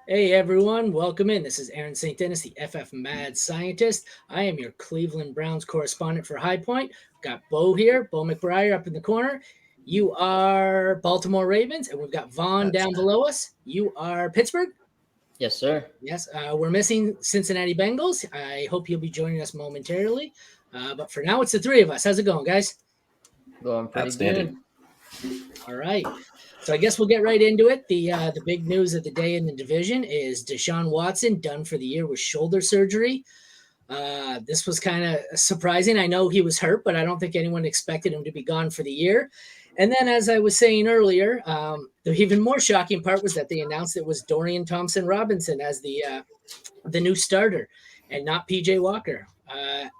Hey everyone, welcome in. This is Aaron St. Denis, the FF Mad Scientist. I am your Cleveland Browns correspondent for High Point. Got Bo here, Bo McBriar up in the corner. You are Baltimore Ravens, and we've got Vaughn That's down below us. You are Pittsburgh. Yes, sir. Yes, we're missing Cincinnati Bengals. I hope you'll be joining us momentarily. But for now, it's the three of us. How's it going, guys? Going pretty outstanding. good. All right. So I guess we'll get right into it. The big news of the day in the division is Deshaun Watson done for the year with shoulder surgery. This was kind of surprising. I know he was hurt, but I don't think anyone expected him to be gone for the year. And then, as I was saying earlier, the even more shocking part was that they announced it was Dorian Thompson Robinson as the new starter, and not PJ Walker.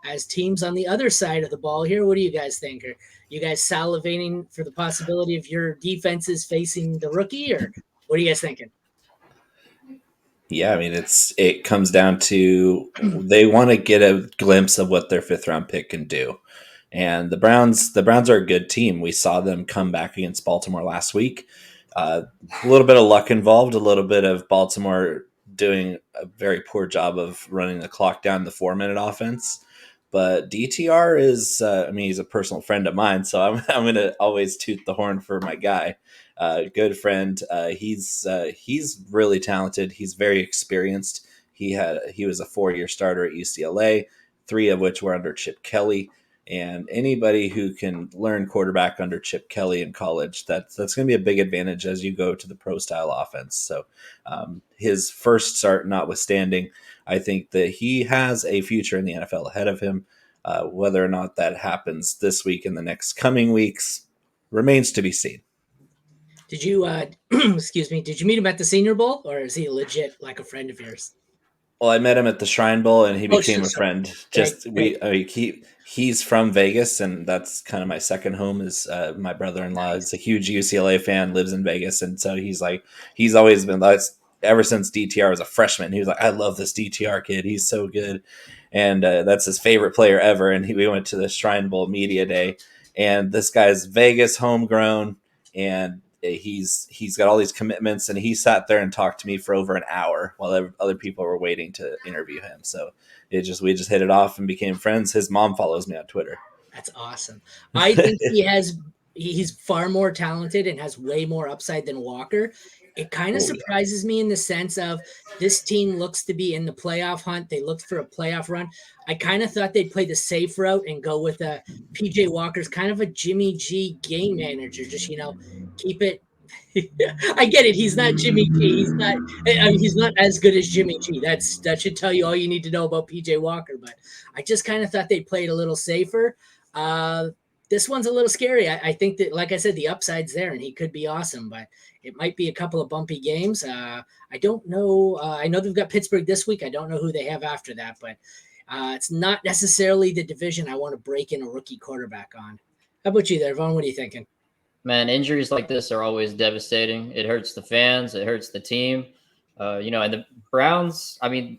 As teams on the other side of the ball here, what do you guys think? Are you guys salivating for the possibility of your defenses facing the rookie, or what are you guys thinking? Yeah, I mean it comes down to they want to get a glimpse of what their fifth round pick can do. And the Browns are a good team. We saw them come back against Baltimore last week. A little bit of luck involved, a little bit of Baltimore doing a very poor job of running the clock down the 4 minute offense. But DTR is, I mean, he's a personal friend of mine, so I'm going to always toot the horn for my guy. Good friend. He's really talented. He's very experienced. He was a 4 year starter at UCLA, three of which were under Chip Kelly. And anybody who can learn quarterback under Chip Kelly in college, that's going to be a big advantage as you go to the pro style offense. So his first start notwithstanding, I think that he has a future in the NFL ahead of him. Whether or not that happens this week and the next coming weeks remains to be seen. Did you, excuse me, did you meet him at the Senior Bowl, or is he legit like a friend of yours? Well, I met him at the Shrine Bowl, and he Oh, became a sorry. friend. Great, Just great, he's from Vegas, and that's kind of my second home. Is my brother-in-law is nice. a huge UCLA fan, lives in Vegas, and so he's always been that's ever since DTR was a freshman. He was like, I love this DTR kid. He's so good, and that's his favorite player ever. And we went to the Shrine Bowl media day, and this guy's Vegas homegrown, and he's got all these commitments, and he sat there and talked to me for over an hour while other people were waiting to interview him. So we just hit it off and became friends. His mom follows me on Twitter. That's awesome. I think he's far more talented and has way more upside than Walker. It kind of Oh yeah, surprises me in the sense of this team looks to be in the playoff hunt. They looked for a playoff run. I kind of thought they'd play the safe route and go with a PJ Walker's kind of a Jimmy G game manager. Just keep it. I get it. He's not Jimmy G. He's not as good as Jimmy G. That should tell you all you need to know about PJ Walker. But I just kind of thought they played a little safer. Uh, this one's a little scary. I think that, like I said, the upside's there, and he could be awesome, but it might be a couple of bumpy games. I don't know. I know they've got Pittsburgh this week. I don't know who they have after that, but it's not necessarily the division I want to break in a rookie quarterback on. How about you there, Vaughn? What are you thinking? Man, injuries like this are always devastating. It hurts the fans. It hurts the team. And the Browns. I mean,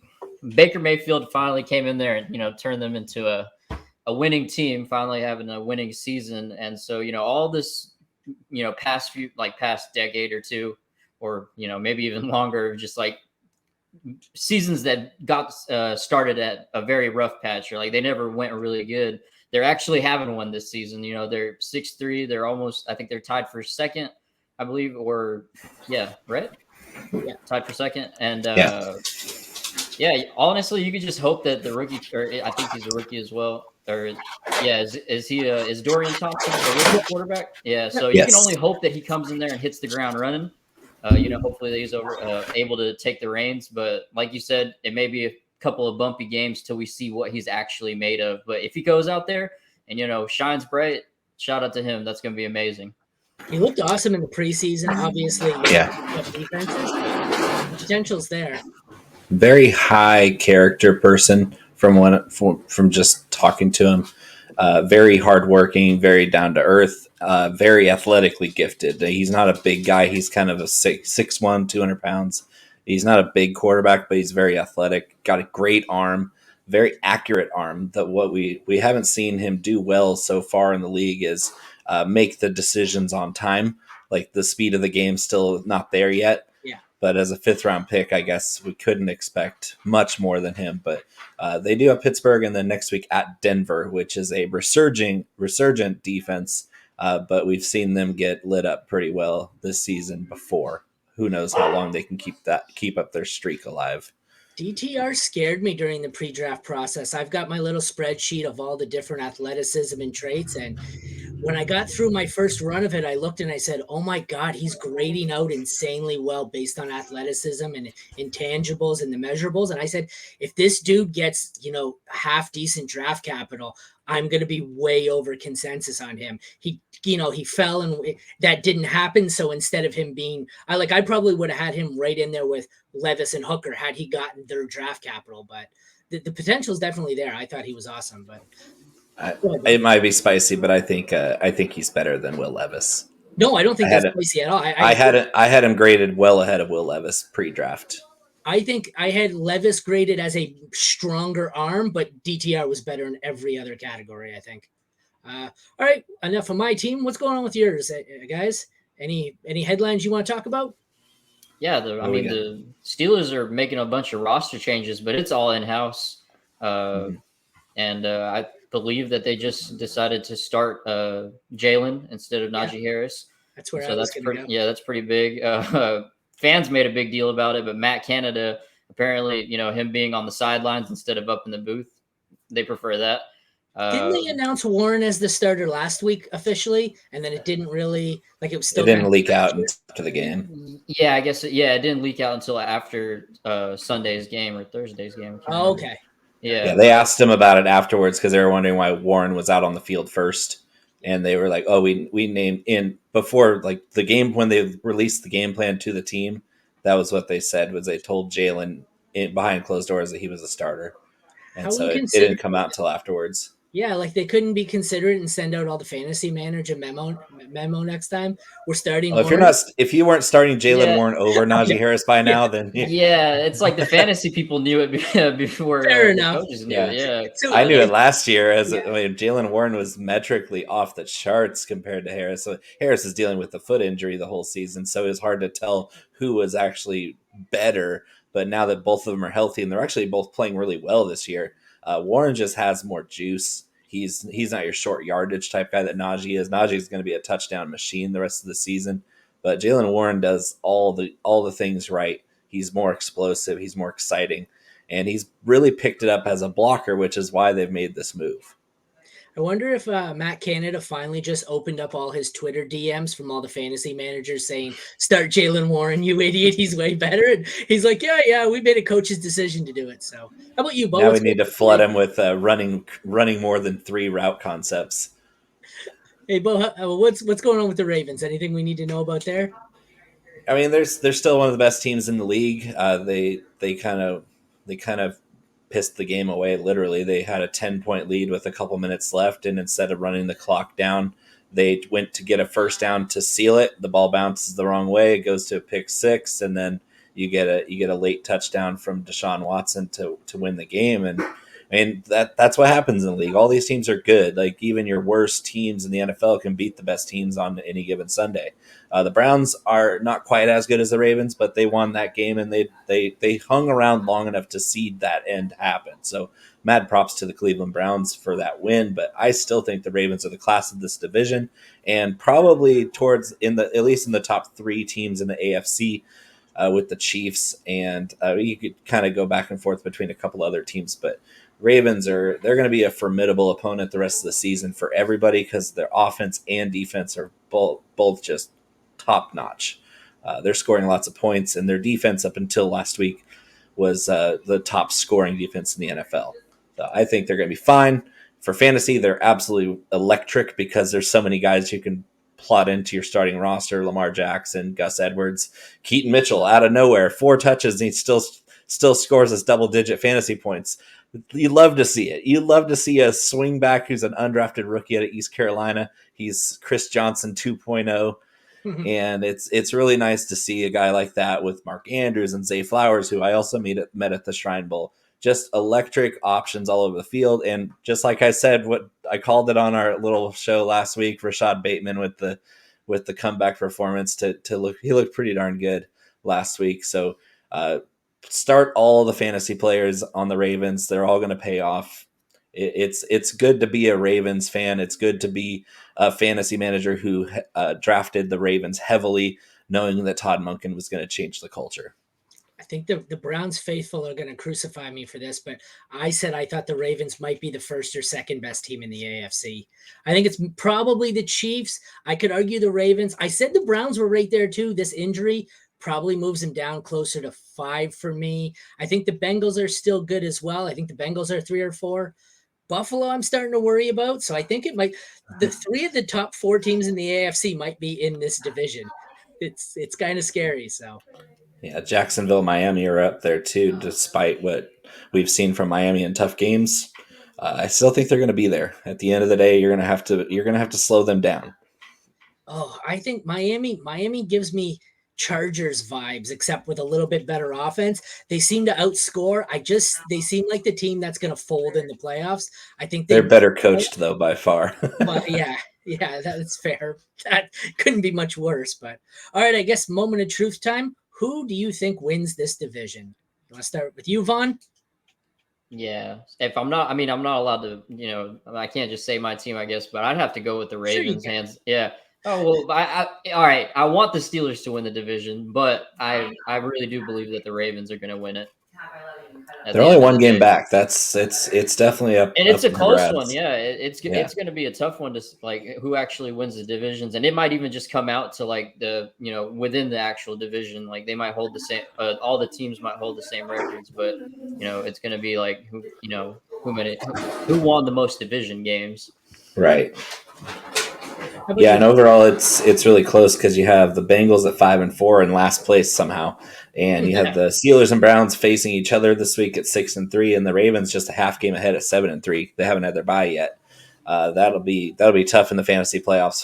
Baker Mayfield finally came in there and turned them into a winning team. Finally having a winning season, and so all this past decade or two, or maybe even longer, just like seasons that got started at a very rough patch, or like they never went really good. They're actually having one this season. They're 6-3. They're almost, I think they're tied for second, I believe, or yeah, right? Yeah. Tied for second. And yeah, yeah, honestly, you could just hope that the rookie, or I think he's a rookie as well. Or yeah, is Dorian Thompson a rookie quarterback? Yeah, so you can yes. only hope that he comes in there and hits the ground running. Hopefully he's able to take the reins. But like you said, it may be a couple of bumpy games till we see what he's actually made of. But if he goes out there and shines bright, shout out to him. That's going to be amazing. He looked awesome in the preseason. Obviously, Yeah, defenses, but the potential's there. very high character person from just talking to him. Very hardworking, very down to earth, very athletically gifted. He's not a big guy. He's kind of a 6'1", 200 pounds. He's not a big quarterback, but he's very athletic. Got a great arm, very accurate arm. That what we haven't seen him do well so far in the league is make the decisions on time. Like the speed of the game still not there yet. Yeah. But as a 5th-round pick, I guess we couldn't expect much more than him. But they do have Pittsburgh, and then next week at Denver, which is a resurgent defense. But we've seen them get lit up pretty well this season before. Who knows how long they can keep up their streak alive. DTR scared me during the pre-draft process. I've got my little spreadsheet of all the different athleticism and traits, and when I got through my first run of it, I looked and I said, oh my God, he's grading out insanely well based on athleticism and intangibles and the measurables. And I said, if this dude gets, half decent draft capital, I'm going to be way over consensus on him. He fell and that didn't happen. So instead of him being, I probably would have had him right in there with Levis and Hooker had he gotten their draft capital, but the potential is definitely there. I thought he was awesome, but it might be spicy, but I think he's better than Will Levis. No, I don't think that's spicy at all. I had him graded well ahead of Will Levis pre-draft. I think I had Levis graded as a stronger arm, but DTR was better in every other category, I think. All right, enough of my team. What's going on with yours, guys? Any headlines you want to talk about? Yeah, the Steelers are making a bunch of roster changes, but it's all in-house. And I believe that they just decided to start Jalen instead of Najee Harris. That's where I was going to go. Yeah, that's pretty big. Fans made a big deal about it, but Matt Canada, apparently, him being on the sidelines instead of up in the booth, they prefer that. Didn't they announce Warren as the starter last week officially? And then it didn't really, it was still. It didn't leak out after the game. Yeah, I guess. It didn't leak out until after Sunday's game or Thursday's game. Oh, okay. Yeah, they asked him about it afterwards because they were wondering why Warren was out on the field first. And they were like, oh, we named in before the game when they released the game plan to the team. That was what they said was they told Jalen behind closed doors that he was a starter. And so it didn't come out until afterwards. Yeah, they couldn't be considerate and send out all the fantasy manager memo next time. We're starting. Well, if you weren't starting Jalen Warren over Najee Harris by now, then it's like the fantasy people knew it before. Fair enough. Coaches knew it. Yeah, so, I knew it last year. Jalen Warren was metrically off the charts compared to Harris. So Harris is dealing with the foot injury the whole season, so it was hard to tell who was actually better. But now that both of them are healthy and they're actually both playing really well this year. Warren just has more juice. He's not your short yardage type guy that Najee is. Najee is going to be a touchdown machine the rest of the season, but Jalen Warren does all the things right. He's more explosive. He's more exciting, and he's really picked it up as a blocker, which is why they've made this move. I wonder if Matt Canada finally just opened up all his Twitter DMs from all the fantasy managers saying, start Jalen Warren, you idiot, he's way better. And he's like, yeah, we made a coach's decision to do it. So how about you, Bo? Now we need to flood him with running more than 3 route concepts. Hey, Bo, what's going on with the Ravens? Anything we need to know about there? I mean, they're still one of the best teams in the league. They kind of pissed the game away. Literally, they had a 10-point lead with a couple minutes left, and instead of running the clock down, they went to get a first down to seal it. The ball bounces the wrong way, it goes to a pick 6, and then you get a late touchdown from Deshaun Watson to win the game. And I mean that's what happens in the league. All these teams are good. Even your worst teams in the NFL can beat the best teams on any given Sunday. The Browns are not quite as good as the Ravens, but they won that game, and they hung around long enough to see that end happen. So mad props to the Cleveland Browns for that win, but I still think the Ravens are the class of this division, and probably at least in the top 3 teams in the AFC with the Chiefs, and you could kind of go back and forth between a couple other teams, but Ravens they're going to be a formidable opponent the rest of the season for everybody because their offense and defense are both just top notch. They're scoring lots of points, and their defense up until last week was the top scoring defense in the NFL. So I think they're going to be fine. For fantasy, they're absolutely electric because there's so many guys you can plot into your starting roster. Lamar Jackson, Gus Edwards, Keaton Mitchell out of nowhere, 4 touches, and he still scores us double-digit fantasy points. You love to see it. You love to see a swing back who's an undrafted rookie out of East Carolina. He's Chris Johnson 2.0. And it's really nice to see a guy like that with Mark Andrews and Zay Flowers, who I also met at the Shrine Bowl. Just electric options all over the field. And just like I said, what I called it on our little show last week, Rashad Bateman with the comeback performance he looked pretty darn good last week. So start all the fantasy players on the Ravens. They're all going to pay off. It's good to be a Ravens fan. It's good to be a fantasy manager who drafted the Ravens heavily, knowing that Todd Monken was going to change the culture. I think the Browns faithful are going to crucify me for this, but I said I thought the Ravens might be the first or second best team in the AFC. I think it's probably the Chiefs. I could argue the Ravens. I said the Browns were right there too. This injury probably moves them down closer to 5 for me. I think the Bengals are still good as well. I think the Bengals are 3 or 4. Buffalo, I'm starting to worry about. So I think it might, the 3 of the top 4 teams in the AFC might be in this division. It's kind of scary. So. Yeah, Jacksonville, Miami are up there too, despite what we've seen from Miami in tough games. I still think they're going to be there. At the end of the day, you're going to have to slow them down. Oh, I think Miami gives me Chargers vibes, except with a little bit better offense. They seem to outscore. They seem like the team that's going to fold in the playoffs. I think they're better coached though by far. But yeah, that's fair. That couldn't be much worse. But all right, I guess moment of truth time. Who do you think wins this division? You want to start with you, Vaughn? Yeah. If I'm not allowed to, I can't just say my team, I guess, but I'd have to go with the Ravens hands. Yeah. Oh, well, all right. I want the Steelers to win the division, but I really do believe that the Ravens are going to win it. They're only one game back. It's definitely up. And it's a close one. Yeah. It's going to be a tough one to like who actually wins the divisions. And it might even just come out to like within the actual division, like they might hold the same, all the teams might hold the same records, but it's going to be like who won the most division games. Right. Yeah, and overall it's really close because you have the Bengals at 5-4 in last place somehow, and you have the Steelers and Browns facing each other this week at 6-3, and the Ravens just a half game ahead at 7-3. They haven't had their bye yet. That'll be tough in the fantasy playoffs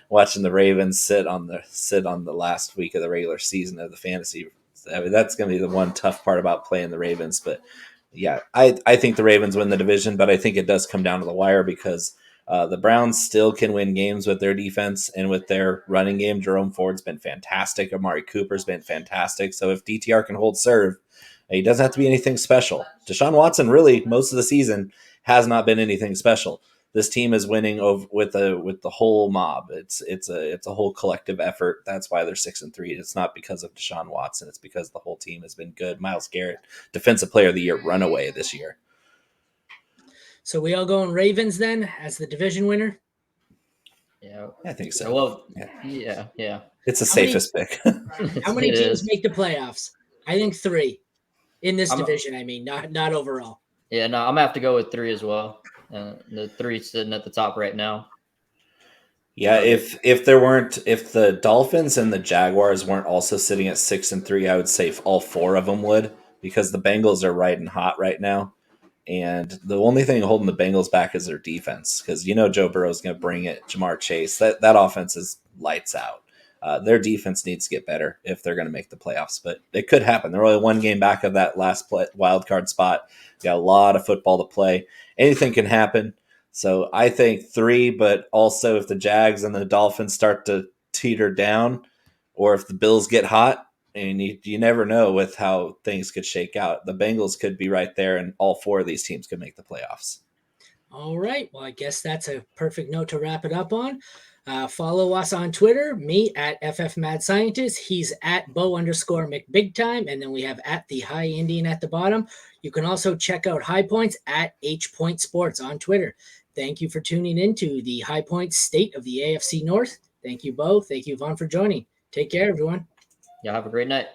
watching the Ravens sit on the last week of the regular season of the fantasy. I mean, that's going to be the one tough part about playing the Ravens. But yeah, I think the Ravens win the division, but I think it does come down to the wire because the Browns still can win games with their defense and with their running game. Jerome Ford's been fantastic. Amari Cooper's been fantastic. So if DTR can hold serve, he doesn't have to be anything special. Deshaun Watson really most of the season has not been anything special. This team is winning with the whole mob. It's a whole collective effort. That's why they're 6-3. It's not because of Deshaun Watson. It's because the whole team has been good. Myles Garrett, Defensive Player of the Year runaway this year. So we all going Ravens then as the division winner? Yeah, I think so. Well, yeah. It's the safest pick. How many teams make the playoffs? I think 3 in this division. I mean, not overall. Yeah, no, I'm gonna have to go with 3 as well. The 3 sitting at the top right now. Yeah, if the Dolphins and the Jaguars weren't also sitting at 6-3, I would say all 4 of them would, because the Bengals are riding hot right now. And the only thing holding the Bengals back is their defense, because Joe Burrow's going to bring it. Jamar Chase, that offense is lights out. Their defense needs to get better if they're going to make the playoffs, but it could happen. They're only one game back of that last wild card spot. Got a lot of football to play. Anything can happen. So I think 3, but also if the Jags and the Dolphins start to teeter down, or if the Bills get hot, and you never know with how things could shake out. The Bengals could be right there, and all 4 of these teams could make the playoffs. All right. Well, I guess that's a perfect note to wrap it up on. Follow us on Twitter, me at FFMadScientist. He's at Bo_McBigTime. And then we have at the High Indian at the bottom. You can also check out High Points at H-Point Sports on Twitter. Thank you for tuning in to the High Points State of the AFC North. Thank you, Bo. Thank you, Vaughn, for joining. Take care, everyone. Y'all have a great night.